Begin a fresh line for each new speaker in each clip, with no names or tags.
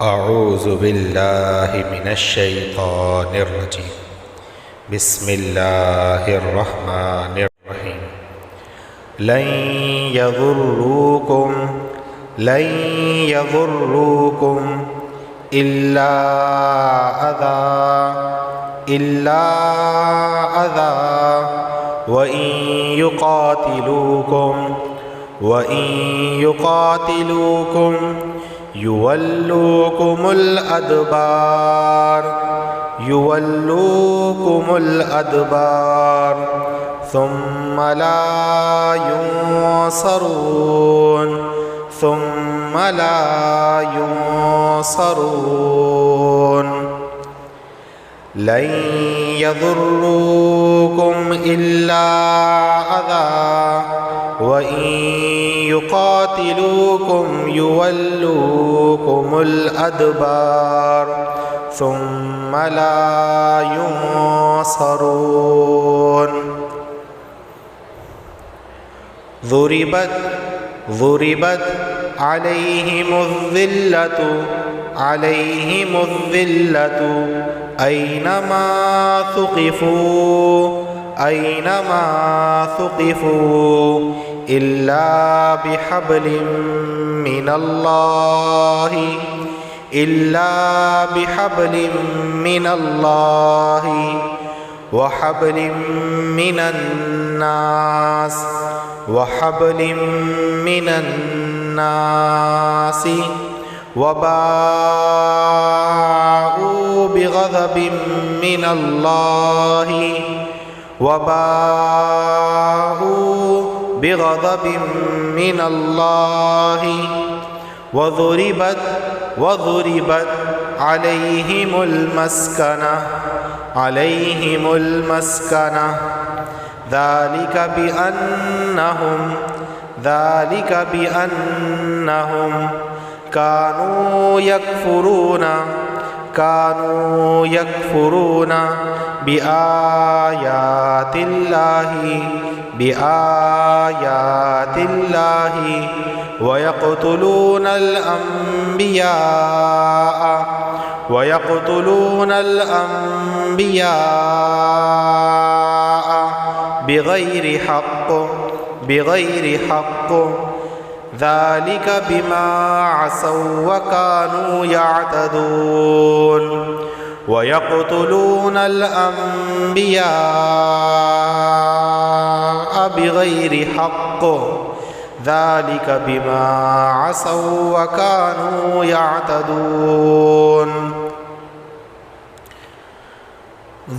اعوذ باللہ من الشیطان الرجیم بسم اللہ الرحمن الرحیم لن يضروكم الا اذى وإن يقاتلوكم يولوكم الأدبار ثم لا ينصرون لن يضروكم إلا أذى وإن يقاتلوكم يولوكم الأدبار ثم لا ينصرون ضربت عليهم الذلة أينما ثقفوا إلا بحبل من الله وحبل من الناس وباءوا بغضب من الله وضربت عليهم المسكنة ذلك بأنهم كانوا يكفرون بآيات الله ويقتلون الأنبياء بغير حق ذلك بما عصوا وكانوا يعتدون ويقتلون الأنبياء بغير حق ذلك بما عصوا وكانوا يعتدون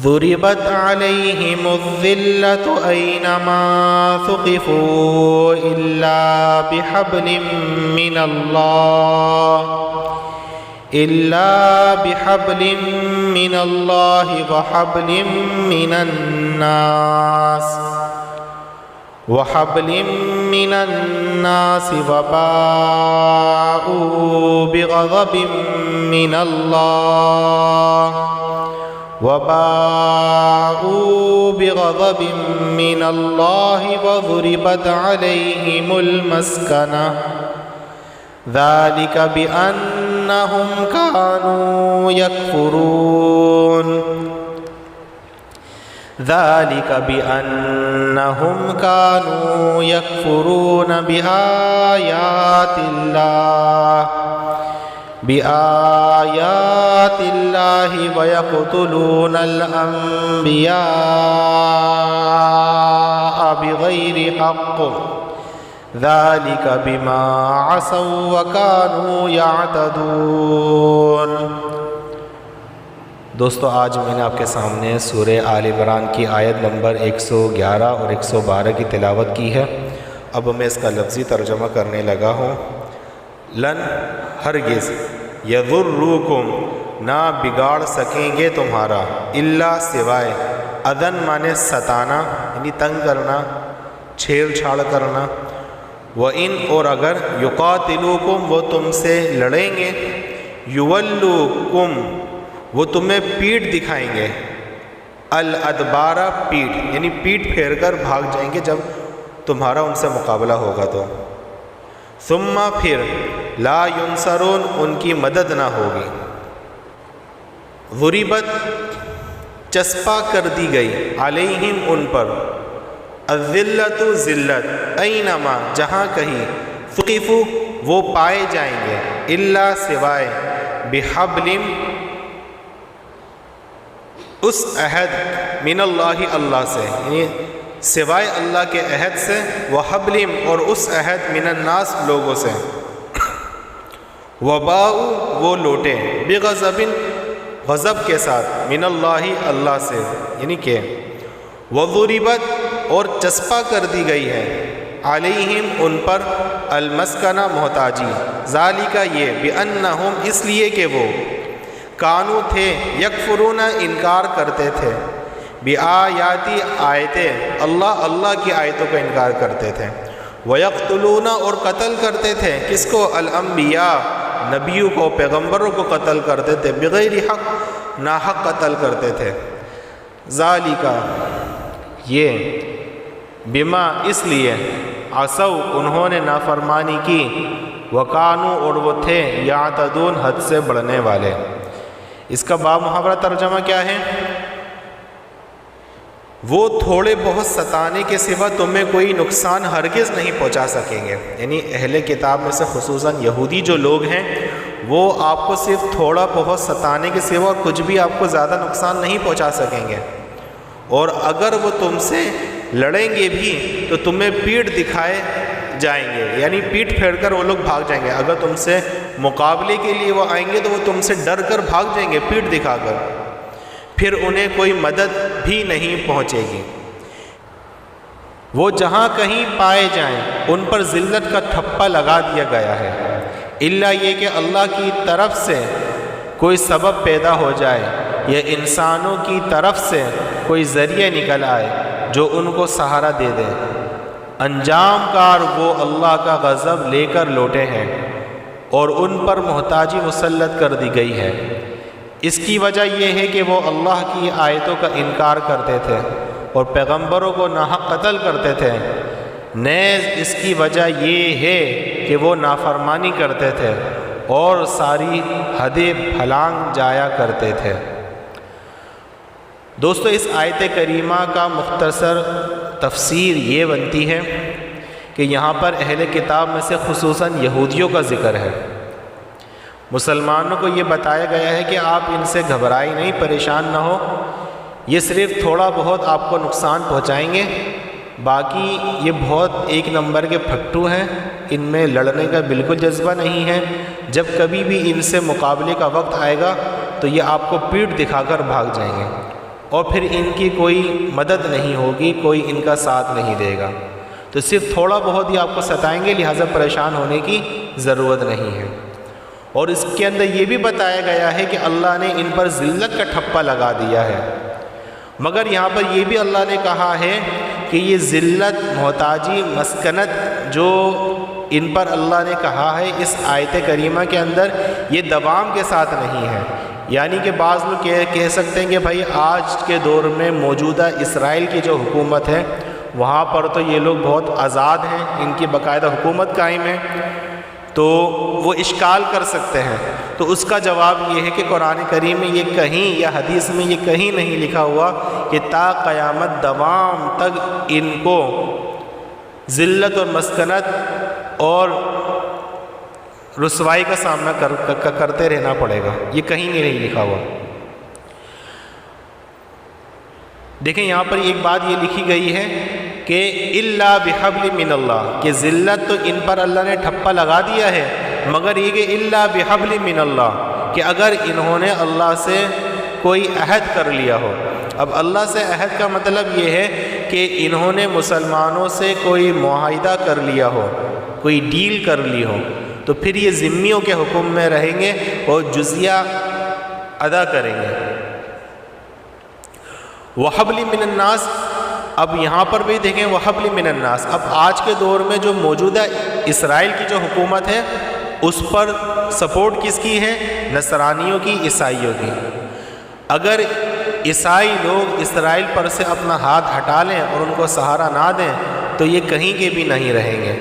ضربت عليهم الذلة أينما ثقفوا إلا بحبل من الله وحبل من الناس وباءوا بغضب من الله وضربت عليهم المسكنة ذلك بأنهم كانوا يكفرون بآيات الله ويقتلون الأنبياء بغير حق ذلك بما عصوا وكانوا يعتدون۔
دوستو، آج میں نے آپ کے سامنے سورہ آل عمران کی آیت نمبر 111 اور 112 کی تلاوت کی ہے۔ اب میں اس کا لفظی ترجمہ کرنے لگا ہوں۔ لن ہرگز یضروکم نہ بگاڑ سکیں گے تمہارا، الا سوائے، اذن مانے ستانا یعنی تنگ کرنا، چھیڑ چھاڑ کرنا، وَإِنْ اور اگر، یقاتلوکم وہ تم سے لڑیں گے، یولوکم وہ تمہیں پیٹھ دکھائیں گے، الادبارہ پیٹھ یعنی پیٹھ پھیر کر بھاگ جائیں گے جب تمہارا ان سے مقابلہ ہوگا تو، ثم پھر لا ینصرون ان کی مدد نہ ہوگی۔ ضربت چسپا کر دی گئی، علیہم ان پر، الذلۃ ذلت، اینما جہاں کہیں، ثقفوا وہ پائے جائیں گے، الا سوائے، بحبل اس عہد، من اللہ اللہ سے، یعنی سوائے اللہ کے عہد سے، وحبل اور اس عہد، من الناس لوگوں سے، وباؤ وہ لوٹے، بغضب غضب کے ساتھ، من اللہ اللہ سے، یعنی کہ وضربت اور چسپا کر دی گئی ہے، علیہم ان پر، المسکنہ محتاجی، ذالک یہ، بانہم اس لیے کہ وہ، کانو تھے، یکفرون انکار کرتے تھے، بآیاتی آیتیں اللہ کی آیتوں کا انکار کرتے تھے، ویقتلون اور قتل کرتے تھے، کس کو؟ الانبیاء نبیوں کو، پیغمبروں کو قتل کرتے تھے، بغیر حق ناحق قتل کرتے تھے، ذالک یہ، بما اس لیے، عصوا انہوں نے نافرمانی کی، وکانو اور وہ تھے، یعتدون حد سے بڑھنے والے۔ اس کا باب محاورہ ترجمہ کیا ہے؟ وہ تھوڑے بہت ستانے کے سوا تمہیں کوئی نقصان ہرگز نہیں پہنچا سکیں گے، یعنی اہل کتاب میں سے خصوصاً یہودی جو لوگ ہیں وہ آپ کو صرف تھوڑا بہت ستانے کے سوا اور کچھ بھی آپ کو زیادہ نقصان نہیں پہنچا سکیں گے، اور اگر وہ تم سے لڑیں گے بھی تو تمہیں پیٹھ دکھائے جائیں گے، یعنی پیٹھ پھیر کر وہ لوگ بھاگ جائیں گے۔ اگر تم سے مقابلے کے لیے وہ آئیں گے تو وہ تم سے ڈر کر بھاگ جائیں گے پیٹھ دکھا کر، پھر انہیں کوئی مدد بھی نہیں پہنچے گی۔ وہ جہاں کہیں پائے جائیں ان پر ذلت کا ٹھپا لگا دیا گیا ہے، الا یہ کہ اللہ کی طرف سے کوئی سبب پیدا ہو جائے یا انسانوں کی طرف سے کوئی ذریعہ نکل آئے جو ان کو سہارا دے دے۔ انجام کار وہ اللہ کا غضب لے کر لوٹے ہیں اور ان پر محتاجی مسلط کر دی گئی ہے۔ اس کی وجہ یہ ہے کہ وہ اللہ کی آیتوں کا انکار کرتے تھے اور پیغمبروں کو ناحق قتل کرتے تھے، نیز اس کی وجہ یہ ہے کہ وہ نافرمانی کرتے تھے اور ساری حدیں پھلانگ جایا کرتے تھے۔ دوستو اس آیت کریمہ کا مختصر تفسیر یہ بنتی ہے کہ یہاں پر اہل کتاب میں سے خصوصاً یہودیوں کا ذکر ہے۔ مسلمانوں کو یہ بتایا گیا ہے کہ آپ ان سے گھبرائی نہیں، پریشان نہ ہو، یہ صرف تھوڑا بہت آپ کو نقصان پہنچائیں گے، باقی یہ بہت ایک نمبر کے پھٹو ہیں، ان میں لڑنے کا بالکل جذبہ نہیں ہے، جب کبھی بھی ان سے مقابلے کا وقت آئے گا تو یہ آپ کو پیٹھ دکھا کر بھاگ جائیں گے اور پھر ان کی کوئی مدد نہیں ہوگی، کوئی ان کا ساتھ نہیں دے گا، تو صرف تھوڑا بہت ہی آپ کو ستائیں گے، لہٰذا پریشان ہونے کی ضرورت نہیں ہے۔ اور اس کے اندر یہ بھی بتایا گیا ہے کہ اللہ نے ان پر ذلت کا ٹھپا لگا دیا ہے، مگر یہاں پر یہ بھی اللہ نے کہا ہے کہ یہ ذلت، محتاجی، مسکنت جو ان پر اللہ نے کہا ہے اس آیت کریمہ کے اندر، یہ دوام کے ساتھ نہیں ہے، یعنی کہ بعض لوگ کہہ سکتے ہیں کہ بھائی آج کے دور میں موجودہ اسرائیل کی جو حکومت ہے وہاں پر تو یہ لوگ بہت آزاد ہیں، ان کی باقاعدہ حکومت قائم ہے، تو وہ اشکال کر سکتے ہیں۔ تو اس کا جواب یہ ہے کہ قرآن کریم میں یہ کہیں یا حدیث میں یہ کہیں نہیں لکھا ہوا کہ تا قیامت دوام تک ان کو ذلت اور مسکنت اور رسوائی کا سامنا کرتے رہنا پڑے گا، یہ کہیں نہیں لکھا ہوا۔ دیکھیں یہاں پر ایک بات یہ لکھی گئی ہے کہ الا بحبل من اللہ، کہ ذلت تو ان پر اللہ نے ٹھپا لگا دیا ہے، مگر یہ کہ الا بحبل من اللہ، کہ اگر انہوں نے اللہ سے کوئی عہد کر لیا ہو۔ اب اللہ سے عہد کا مطلب یہ ہے کہ انہوں نے مسلمانوں سے کوئی معاہدہ کر لیا ہو، کوئی ڈیل کر لی ہو، تو پھر یہ ذمیوں کے حکم میں رہیں گے اور جزیہ ادا کریں گے۔ وحبل من الناس، اب یہاں پر بھی دیکھیں وحبل من الناس، اب آج کے دور میں جو موجودہ اسرائیل کی جو حکومت ہے اس پر سپورٹ کس کی ہے؟ نصرانیوں کی، عیسائیوں کی۔ اگر عیسائی لوگ اسرائیل پر سے اپنا ہاتھ ہٹا لیں اور ان کو سہارا نہ دیں تو یہ کہیں کے بھی نہیں رہیں گے۔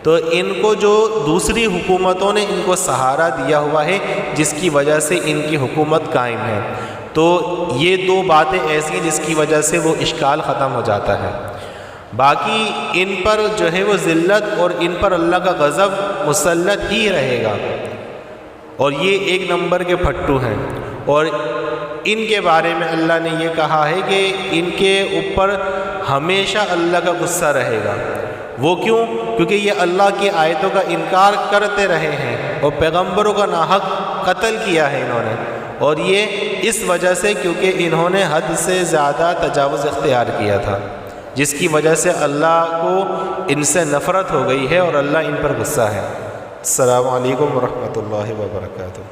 تو ان کو جو دوسری حکومتوں نے ان کو سہارا دیا ہوا ہے جس کی وجہ سے ان کی حکومت قائم ہے. تو یہ دو باتیں ایسی جس کی وجہ سے وہ اشکال ختم ہو جاتا ہے. باقی ان پر جو ہے وہ ذلت اور ان پر اللہ کا غضب مسلط ہی رہے گا، اور یہ ایک نمبر کے پھٹو ہیں. اور ان کے بارے میں اللہ نے یہ کہا ہے کہ ان کے اوپر ہمیشہ اللہ کا غصہ رہے گا. وہ کیوں؟ کیونکہ یہ اللہ کی آیتوں کا انکار کرتے رہے ہیں اور پیغمبروں کا ناحق قتل کیا ہے انہوں نے، اور یہ اس وجہ سے کیونکہ انہوں نے حد سے زیادہ تجاوز اختیار کیا تھا، جس کی وجہ سے اللہ کو ان سے نفرت ہو گئی ہے اور اللہ ان پر غصہ ہے. السلام علیکم ورحمۃ اللہ وبرکاتہ.